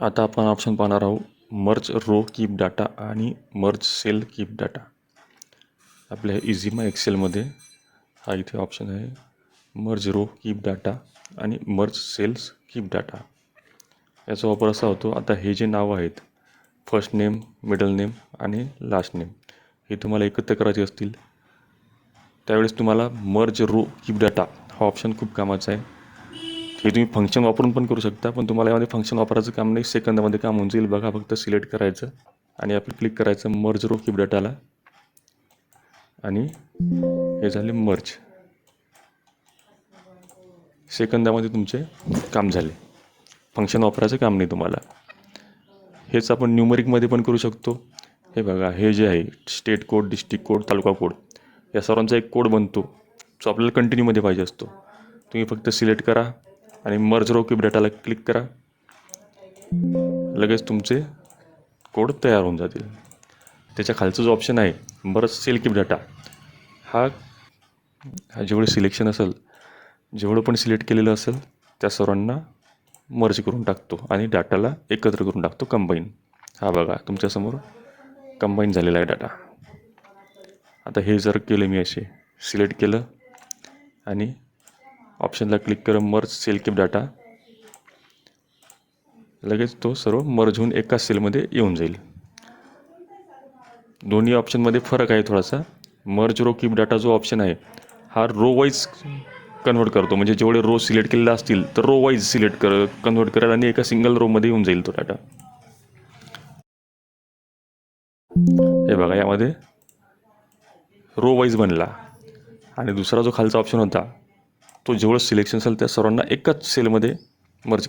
आता आपण ऑप्शन पाहणार आहोत मर्ज रो कीप डाटा आणि मर्ज सेल कीप डाटा. आपल्या इझीमा एक्सेलमध्ये हा इथे ऑप्शन आहे मर्ज रो कीप डाटा आणि मर्ज सेल्स कीप डाटा. याचा वापर असा होतो, आता हे जे नाव आहेत फर्स्ट नेम, मिडल नेम आणि लास्ट नेम हे तुम्हाला एकत्र करायचे असतील त्यावेळेस तुम्हाला मर्ज रो कीप डाटा हा ऑप्शन खूप कामाचा आहे. हे तुम्ही फंक्शन वापरून पण करू शकता, पण तुम्हाला यामध्ये फंक्शन वापरायचं काम नाही, सेकंदामध्ये काम होऊन जाईल. बघा, फक्त सिलेक्ट करायचं आणि आपण क्लिक करायचं मर्ज रो कीप डाटाला आणि हे झाले मर्ज. सेकंदामध्ये तुमचे काम झाले, फंक्शन वापरायचं काम नाही तुम्हाला. हेच आपण न्यूमरिकमध्ये पण करू शकतो. हे बघा, हे जे आहे स्टेट कोड, डिस्ट्रिक्ट कोड, तालुका कोड या सर्वांचा एक कोड बनतो जो आपल्याला कंटिन्यूमध्ये पाहिजे असतो. तुम्ही फक्त सिलेक्ट करा आणि मर्ज रो कीप डाटाला क्लिक करा, लगेच तुमचे कोड तयार होऊन जातील. त्याच्या खालचं जो ऑप्शन आहे मर्ज सेल कीप डाटा हा जेवढे सिलेक्शन असेल, जेवढं पण सिलेक्ट केलेलं असेल त्या सर्वांना मर्ज करून टाकतो आणि डाटाला एकत्र करून टाकतो, कंबाईन. हा बघा, तुमच्यासमोर कंबाईन झालेला आहे डाटा. आता हे जर केलं मी असे सिलेक्ट केलं आणि ऑप्शनला क्लिक करून मर्ज सेल कीप डाटा, लगेच तो सर्व मर्ज होऊन एका सेलमध्ये येऊन जाईल. दोन्ही ऑप्शनमध्ये फरक आहे थोडासा. मर्ज रो कीप डाटा जो ऑप्शन आहे हा रो वाईज कन्वर्ट करतो, म्हणजे जेवढे रो सिलेक्ट केलेले असतील तर रो वाईज कन्वर्ट करेल आणि एका सिंगल रोमध्ये येऊन जाईल तो डाटा. हे बघा, यामध्ये रो वाईज बनला. आणि दुसरा जो खालचा ऑप्शन होता तो जेवढं सिलेक्शन असेल त्या सर्वांना एकाच सेलमध्ये मर्ज